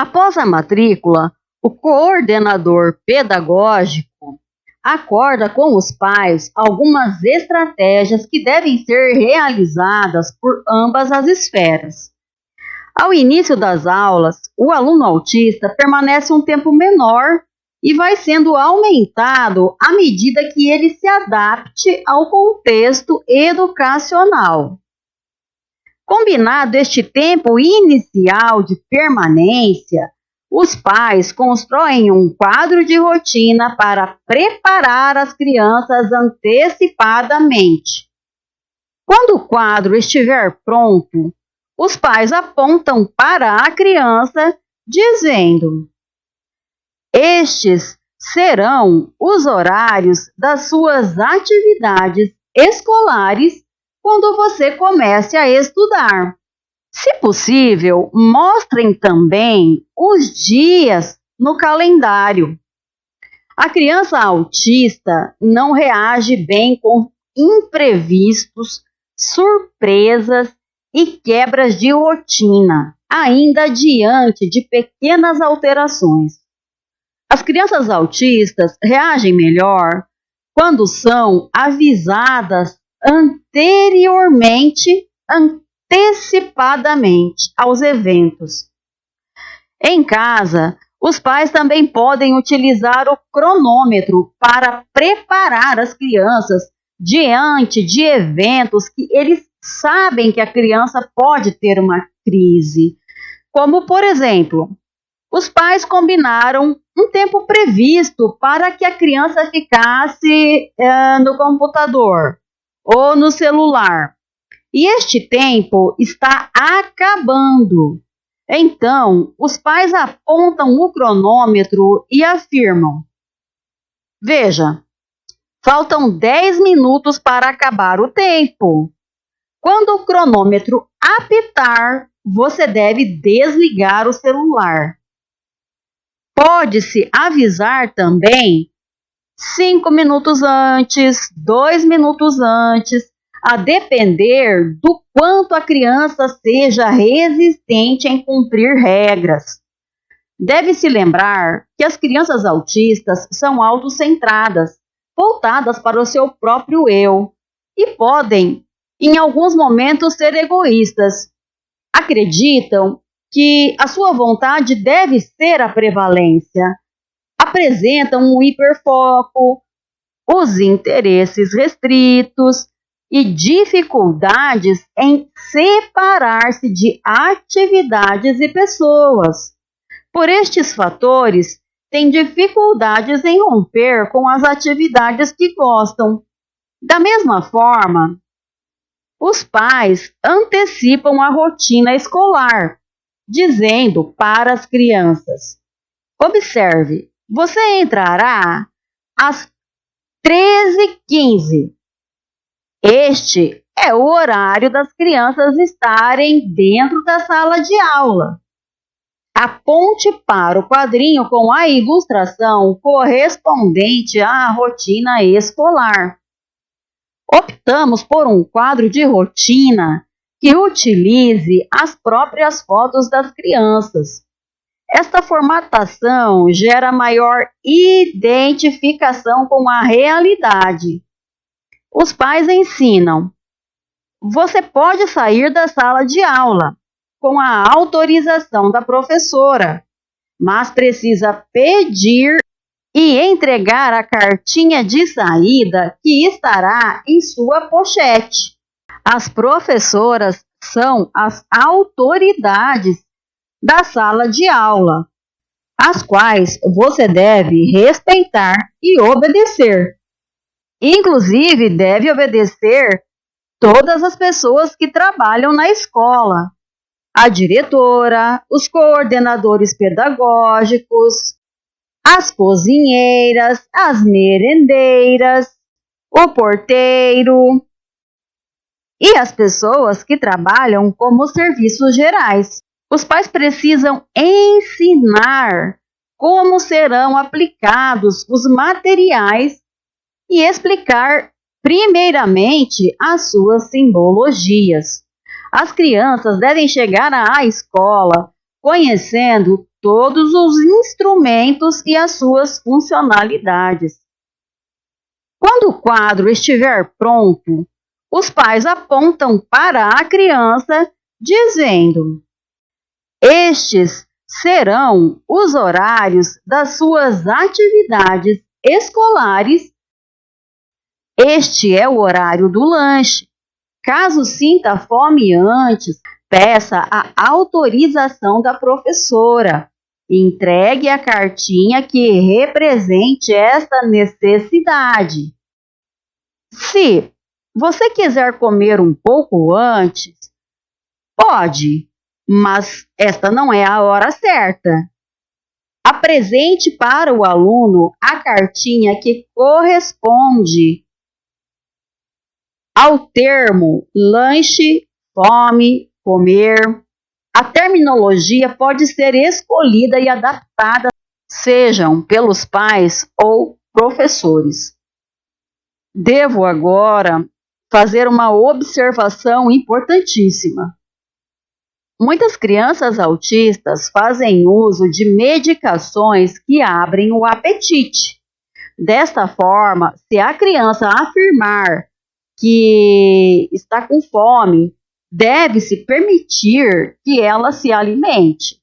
Após a matrícula, o coordenador pedagógico acorda com os pais algumas estratégias que devem ser realizadas por ambas as esferas. Ao início das aulas, o aluno autista permanece um tempo menor e vai sendo aumentado à medida que ele se adapte ao contexto educacional. Combinado este tempo inicial de permanência, os pais constroem um quadro de rotina para preparar as crianças antecipadamente. Quando o quadro estiver pronto, os pais apontam para a criança, dizendo: estes serão os horários das suas atividades escolares quando você comece a estudar. Se possível, mostrem também os dias no calendário. A criança autista não reage bem com imprevistos, surpresas e quebras de rotina, ainda diante de pequenas alterações. As crianças autistas reagem melhor quando são avisadas antecipadamente aos eventos. Em casa, os pais também podem utilizar o cronômetro para preparar as crianças diante de eventos que eles sabem que a criança pode ter uma crise. Como, por exemplo, os pais combinaram um tempo previsto para que a criança ficasse no computador ou no celular. E este tempo está acabando. Então, os pais apontam o cronômetro e afirmam: veja, faltam 10 minutos para acabar o tempo. Quando o cronômetro apitar, você deve desligar o celular. Pode-se avisar também 5 minutos antes, 2 minutos antes, a depender do quanto a criança seja resistente em cumprir regras. Deve-se lembrar que as crianças autistas são autocentradas, voltadas para o seu próprio eu, e podem, em alguns momentos, ser egoístas. Acreditam que a sua vontade deve ser a prevalência. Apresentam um hiperfoco, os interesses restritos e dificuldades em separar-se de atividades e pessoas. Por estes fatores, têm dificuldades em romper com as atividades que gostam. Da mesma forma, os pais antecipam a rotina escolar, dizendo para as crianças: observe, você entrará às 13h15. Este é o horário das crianças estarem dentro da sala de aula. Aponte para o quadrinho com a ilustração correspondente à rotina escolar. Optamos por um quadro de rotina que utilize as próprias fotos das crianças. Esta formatação gera maior identificação com a realidade. Os pais ensinam: você pode sair da sala de aula com a autorização da professora, mas precisa pedir e entregar a cartinha de saída que estará em sua pochete. As professoras são as autoridades da sala de aula, as quais você deve respeitar e obedecer. Inclusive, deve obedecer todas as pessoas que trabalham na escola: a diretora, os coordenadores pedagógicos, as cozinheiras, as merendeiras, o porteiro e as pessoas que trabalham como serviços gerais. Os pais precisam ensinar como serão aplicados os materiais e explicar primeiramente as suas simbologias. As crianças devem chegar à escola conhecendo todos os instrumentos e as suas funcionalidades. Quando o quadro estiver pronto, os pais apontam para a criança, dizendo: estes serão os horários das suas atividades escolares. Este é o horário do lanche. Caso sinta fome antes, peça a autorização da professora. Entregue a cartinha que represente esta necessidade. Se você quiser comer um pouco antes, pode, mas esta não é a hora certa. Apresente para o aluno a cartinha que corresponde ao termo lanche, fome, comer. A terminologia pode ser escolhida e adaptada, sejam pelos pais ou professores. Devo agora fazer uma observação importantíssima. Muitas crianças autistas fazem uso de medicações que abrem o apetite. Desta forma, se a criança afirmar que está com fome, deve-se permitir que ela se alimente,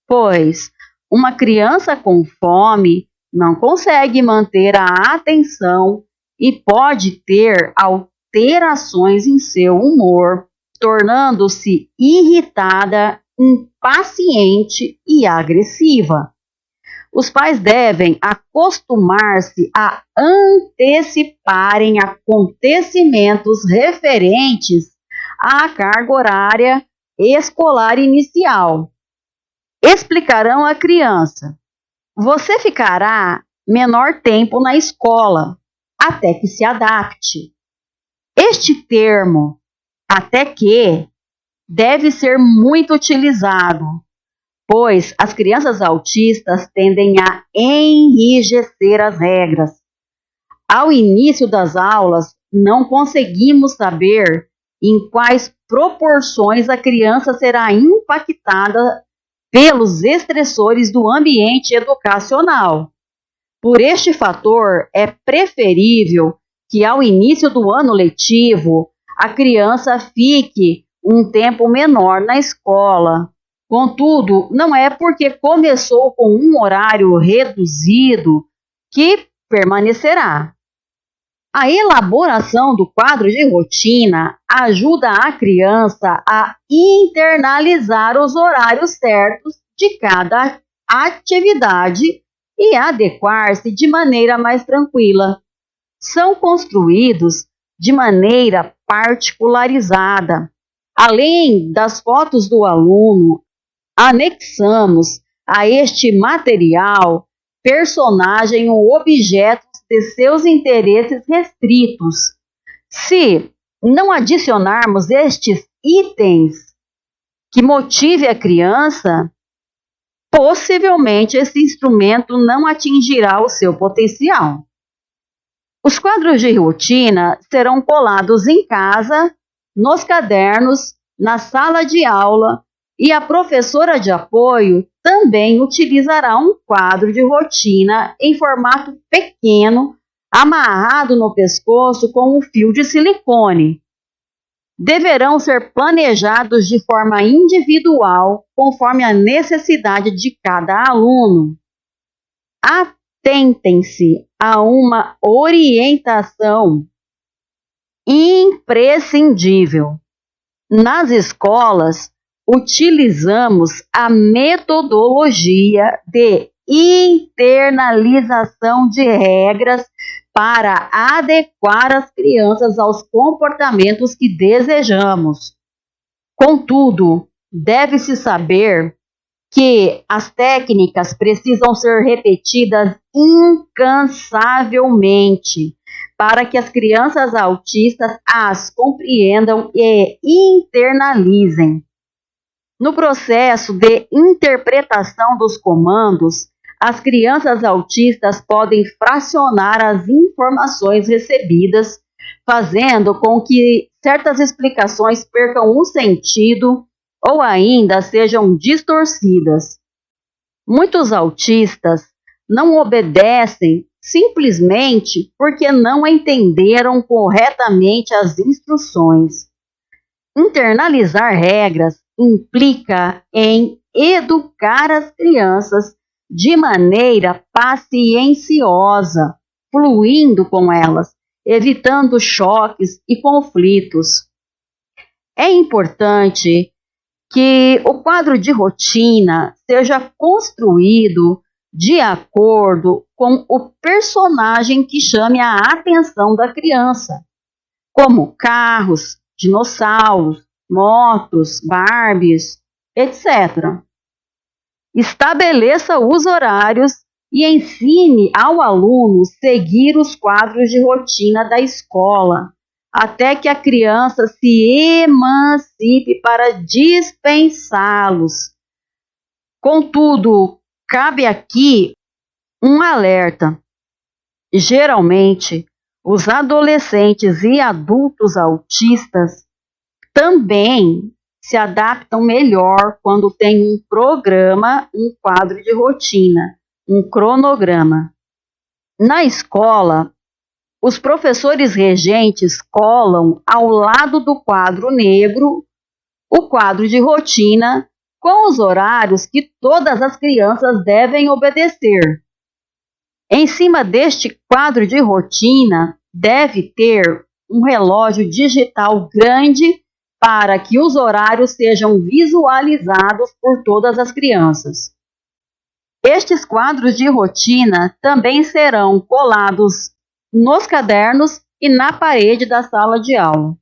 pois uma criança com fome não consegue manter a atenção e pode ter alterações em seu humor, tornando-se irritada, impaciente e agressiva. Os pais devem acostumar-se a anteciparem acontecimentos referentes à carga horária escolar inicial. Explicarão à criança: você ficará menor tempo na escola, até que se adapte. Este termo, até que, deve ser muito utilizado, pois as crianças autistas tendem a enrijecer as regras. Ao início das aulas, não conseguimos saber em quais proporções a criança será impactada pelos estressores do ambiente educacional. Por este fator, é preferível que ao início do ano letivo, a criança fique um tempo menor na escola. Contudo, não é porque começou com um horário reduzido que permanecerá. A elaboração do quadro de rotina ajuda a criança a internalizar os horários certos de cada atividade e adequar-se de maneira mais tranquila. São construídos de maneira particularizada. Além das fotos do aluno, anexamos a este material personagem ou objetos de seus interesses restritos. Se não adicionarmos estes itens que motive a criança, possivelmente esse instrumento não atingirá o seu potencial. Os quadros de rotina serão colados em casa, nos cadernos, na sala de aula, e a professora de apoio também utilizará um quadro de rotina em formato pequeno, amarrado no pescoço com um fio de silicone. Deverão ser planejados de forma individual, conforme a necessidade de cada aluno. Atentem-se a uma orientação imprescindível. Nas escolas, utilizamos a metodologia de internalização de regras para adequar as crianças aos comportamentos que desejamos. Contudo, deve-se saber que as técnicas precisam ser repetidas incansavelmente para que as crianças autistas as compreendam e internalizem. No processo de interpretação dos comandos, as crianças autistas podem fracionar as informações recebidas, fazendo com que certas explicações percam o sentido ou ainda sejam distorcidas. Muitos autistas não obedecem simplesmente porque não entenderam corretamente as instruções. Internalizar regras implica em educar as crianças de maneira pacienciosa, fluindo com elas, evitando choques e conflitos. É importante que o quadro de rotina seja construído de acordo com o personagem que chame a atenção da criança, como carros, dinossauros, motos, Barbies, etc. Estabeleça os horários e ensine ao aluno seguir os quadros de rotina da escola, até que a criança se emancipe para dispensá-los. Contudo, cabe aqui um alerta. Geralmente, os adolescentes e adultos autistas também se adaptam melhor quando tem um programa, um quadro de rotina, um cronograma. Na escola, os professores regentes colam ao lado do quadro negro o quadro de rotina com os horários que todas as crianças devem obedecer. Em cima deste quadro de rotina deve ter um relógio digital grande para que os horários sejam visualizados por todas as crianças. Estes quadros de rotina também serão colados nos cadernos e na parede da sala de aula.